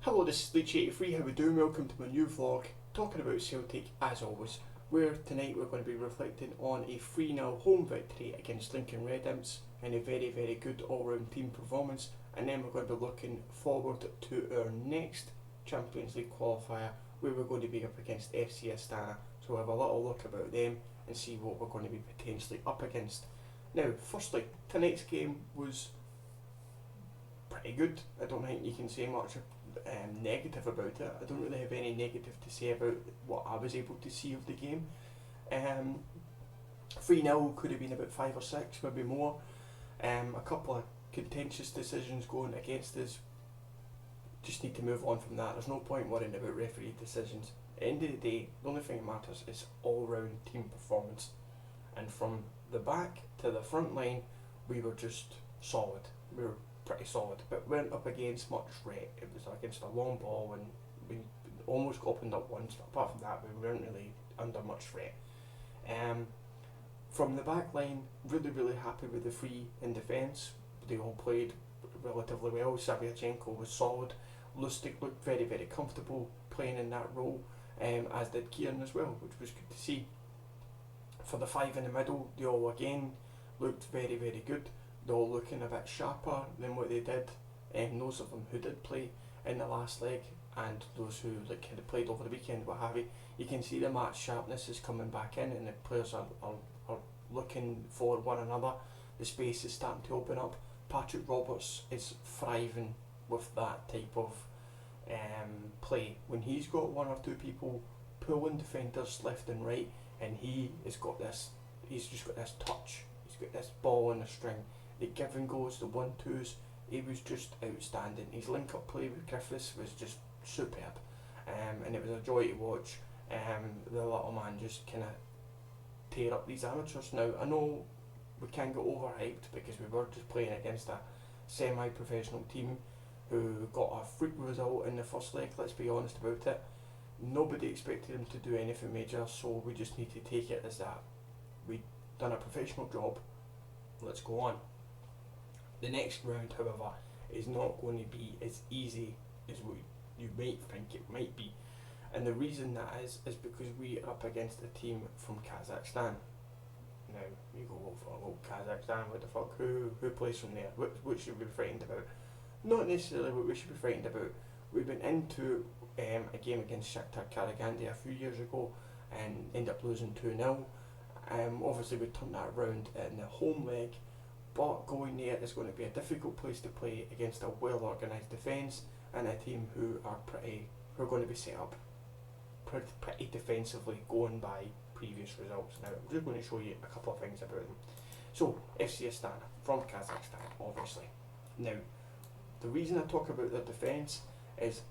Hello, this is Leach83, how we doing? Welcome to my new vlog, talking about Celtic as always, where tonight we're going to be reflecting on a 3-0 home victory against Lincoln Red Imps in a very good all-round team performance, and then we're going to be looking forward to our next Champions League qualifier where we're going to be up against FC Astana, so we'll have a little look about them and see what we're going to be potentially up against. Now, firstly, tonight's game was pretty good. I don't think you can say much negative about it. I don't really have any negative to say about what I was able to see of the game. 3-0 could have been about 5 or 6, maybe more. A couple of contentious decisions going against us. Just need to move on from that. There's no point worrying about referee decisions. At the end of the day, the only thing that matters is all-round team performance. And from the back to the front line, we were just solid. We were pretty solid, but we weren't up against much threat. It was against a long ball and we almost opened up once, but apart from that we weren't really under much threat. From the back line, really happy with the three in defence. They all played relatively well. Saviachenko was solid. Lustig looked very comfortable playing in that role, as did Kieran as well, which was good to see. For the five in the middle, they all again looked very good. They're all looking a bit sharper than what they did, those of them who did play in the last leg and those who had played over the weekend, what have you. You can see the match sharpness is coming back in and the players are looking for one another. The space is starting to open up. Patrick Roberts is thriving with that type of play. When he's got one or two people pulling defenders left and right, and he's just got this touch, he's got this ball on the string. The give and goes, the 1-2s, he was just outstanding. His link up play with Griffiths was just superb, and it was a joy to watch the little man just kind of tear up these amateurs. Now, I know we can get overhyped because we were just playing against a semi-professional team who got a freak result in the first leg, let's be honest about it. Nobody expected him to do anything major, so we just need to take it as that. We've done a professional job, let's go on. The next round, however, is not going to be as easy as what you might think it might be. And the reason that is because we are up against a team from Kazakhstan. Now, you go, oh, Kazakhstan, what the fuck, who plays from there? What should we be frightened about? Not necessarily what we should be frightened about. We went into a game against Shakhtar Karaganda a few years ago and ended up losing 2-0. Obviously we turned that around in the home leg, but going there is going to be a difficult place to play against a well organised defence and a team who are going to be set up pretty defensively, going by previous results. Now I'm just going to show you a couple of things about them. So FC Astana from Kazakhstan, obviously. Now the reason I talk about their defence is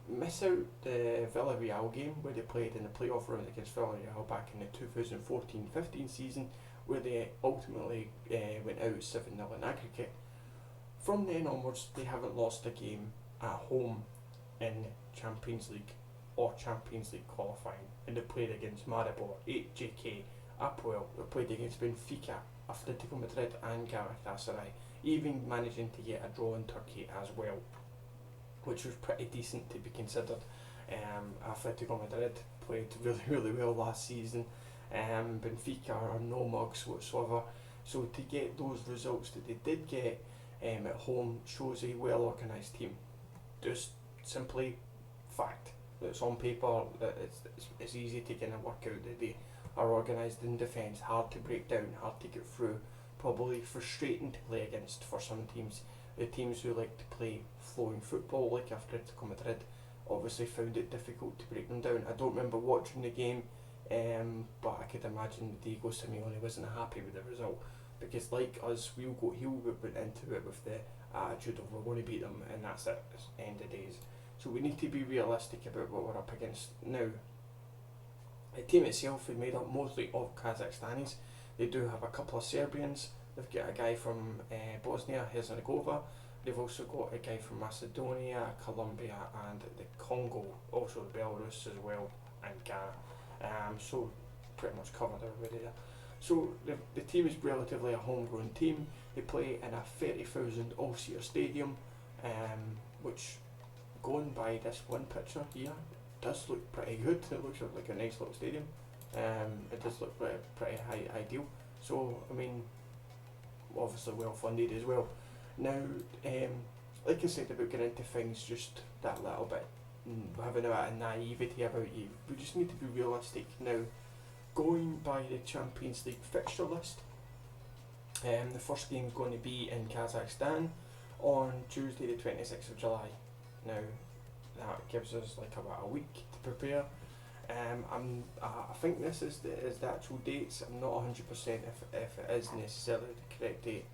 miss out the Villarreal game where they played in the playoff round against Villarreal back in the 2014-15 season, where they ultimately went out 7-0 in aggregate. From then onwards, they haven't lost a game at home in Champions League or Champions League qualifying, and they played against Maribor, 8JK, Apoel, they played against Benfica, Atletico Madrid and Galatasaray, even managing to get a draw in Turkey as well, which was pretty decent to be considered. Atletico Madrid played really well last season. Benfica are no mugs whatsoever. So to get those results that they did get at home shows a well organised team. Just simply fact. It's on paper, it's easy to kind of work out that they are organised in defence, hard to break down, hard to get through, probably frustrating to play against for some teams. The teams who like to play flowing football, like Atletico Madrid, obviously found it difficult to break them down. I don't remember watching the game, but I could imagine Diego Simeone wasn't happy with the result, because like us, he went into it with the attitude of we're going to beat them and that's it, it's the end of days. So we need to be realistic about what we're up against. Now, the team itself is made up mostly of Kazakhstanis. They do have a couple of Serbians. They've got a guy from Bosnia Herzegovina. They've also got a guy from Macedonia, Colombia and the Congo, also Belarus as well, and Ghana. So pretty much covered everybody there. So the team is relatively a homegrown team. They play in a 30,000 all-seater stadium, which going by this one picture here, it does look pretty good. It looks like a nice little stadium. It does look pretty ideal. So, I mean, obviously well funded as well. Now, like I said about getting into things just that little bit, having a bit of naivety about you, we just need to be realistic. Now, going by the Champions League fixture list, the first game is going to be in Kazakhstan on Tuesday the 26th of July. Now, that gives us like about a week to prepare. I think this is the actual dates. I'm not 100% if it is necessarily the correct date.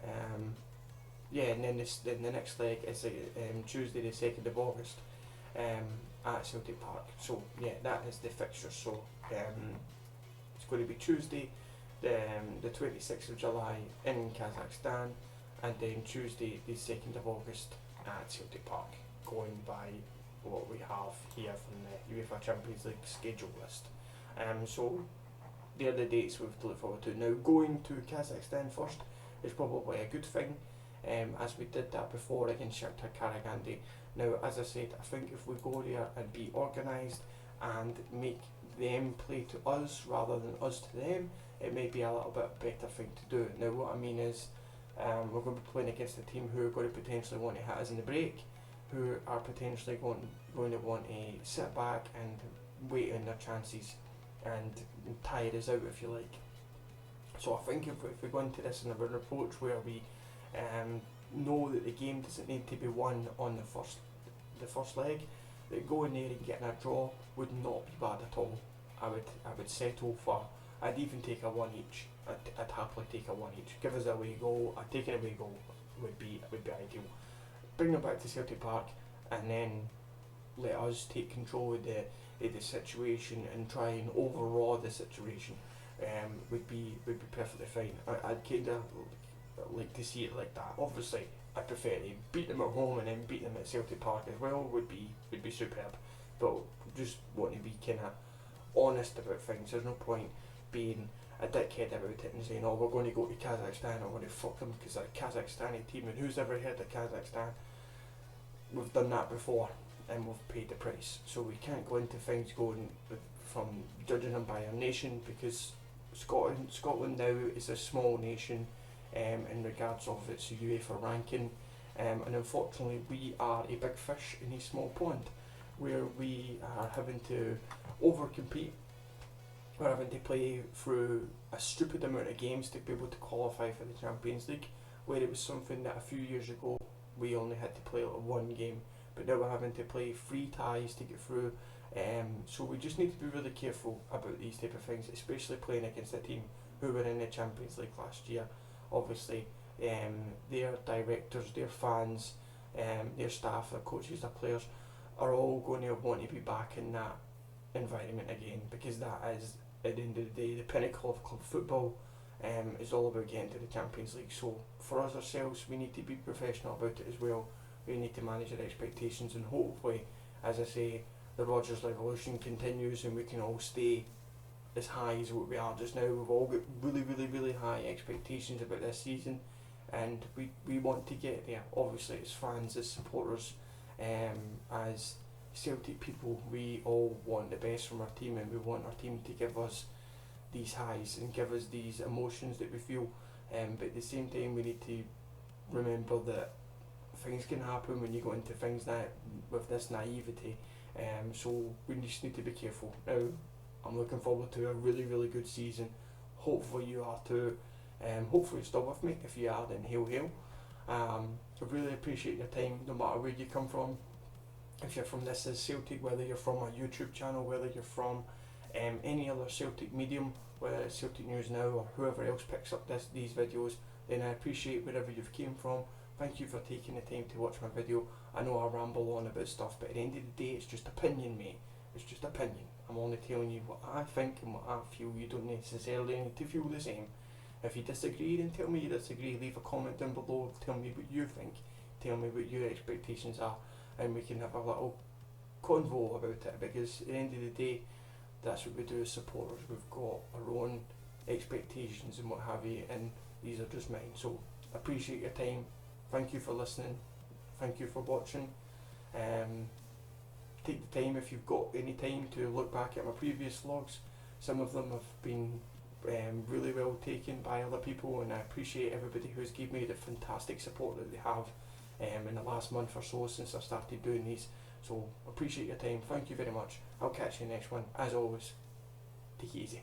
And then the next leg is Tuesday the 2nd of August at Celtic Park. So yeah, that is the fixture. So it's going to be Tuesday the 26th of July in Kazakhstan, and then Tuesday the 2nd of August at Celtic Park, going by what we have here from the UEFA Champions League schedule list. So they're the dates we've to look forward to. Now, going to Kazakhstan first is probably a good thing, as we did that before against Shakhtar Karagandhi. Now, as I said, I think if we go there and be organised and make them play to us rather than us to them, it may be a little bit better thing to do. Now, what I mean is, we're going to be playing against a team who are going to potentially want to hit us in the break, who are potentially going to want to sit back and wait on their chances and tire us out, if you like. So I think if we go into this in a an approach where we know that the game doesn't need to be won on the first leg, that going there and getting a draw would not be bad at all. I would settle for. I'd even take a one each. I'd happily take a one each. Give us a away goal. A taking away goal would be ideal. Bring them back to Celtic Park and then let us take control of the situation and try and overawe the situation. Would be perfectly fine. I'd kind of like to see it like that. Obviously, I prefer to beat them at home and then beat them at Celtic Park as well. Would be superb. But just want to be kind of honest about things. There's no point being a dickhead about it and saying, oh, we're going to go to Kazakhstan, I'm going to fuck them because they're a Kazakhstani team, and who's ever heard of Kazakhstan? We've done that before and we've paid the price. So we can't go into things going from judging them by our nation, because Scotland now is a small nation in regards of its UEFA ranking, and unfortunately we are a big fish in a small pond, where we are having to overcompete. We're having to play through a stupid amount of games to be able to qualify for the Champions League, where it was something that a few years ago we only had to play like one game, but now we're having to play 3 ties to get through. So we just need to be really careful about these type of things, especially playing against a team who were in the Champions League last year. Obviously, their directors, their fans, their staff, their coaches, their players are all going to want to be back in that environment again, because that is, at the end of the day, the pinnacle of club football. Is all about getting to the Champions League. So for us ourselves, we need to be professional about it as well. We need to manage our expectations, and hopefully, as I say, the Rodgers revolution continues and we can all stay as high as what we are just now. We've all got really high expectations about this season, and we want to get there. Obviously, as fans, as supporters, as Celtic people, we all want the best from our team, and we want our team to give us these highs and give us these emotions that we feel. But at the same time, we need to remember that things can happen when you go into things that with this naivety. So we just need to be careful. Now, I'm looking forward to a really good season. Hopefully you are too. Hopefully you're still with me. If you are, then hail. I really appreciate your time, no matter where you come from. If you're from This Is Celtic, whether you're from a YouTube channel, whether you're from any other Celtic medium, whether it's Celtic News Now or whoever else picks up these videos, then I appreciate wherever you've came from. Thank you for taking the time to watch my video. I know I ramble on about stuff, but at the end of the day, it's just opinion, mate. It's just opinion. I'm only telling you what I think and what I feel. You don't necessarily need to feel the same. If you disagree, then tell me you disagree. Leave a comment down below. Tell me what you think. Tell me what your expectations are, and we can have a little convo about it, because at the end of the day, that's what we do as supporters. We've got our own expectations and what have you, and these are just mine. So appreciate your time. Thank you for listening. Thank you for watching. Take the time, if you've got any time, to look back at my previous vlogs. Some of them have been really well taken by other people, and I appreciate everybody who's given me the fantastic support that they have in the last month or so since I started doing these. So appreciate your time, thank you very much. I'll catch you in the next one. As always, take it easy.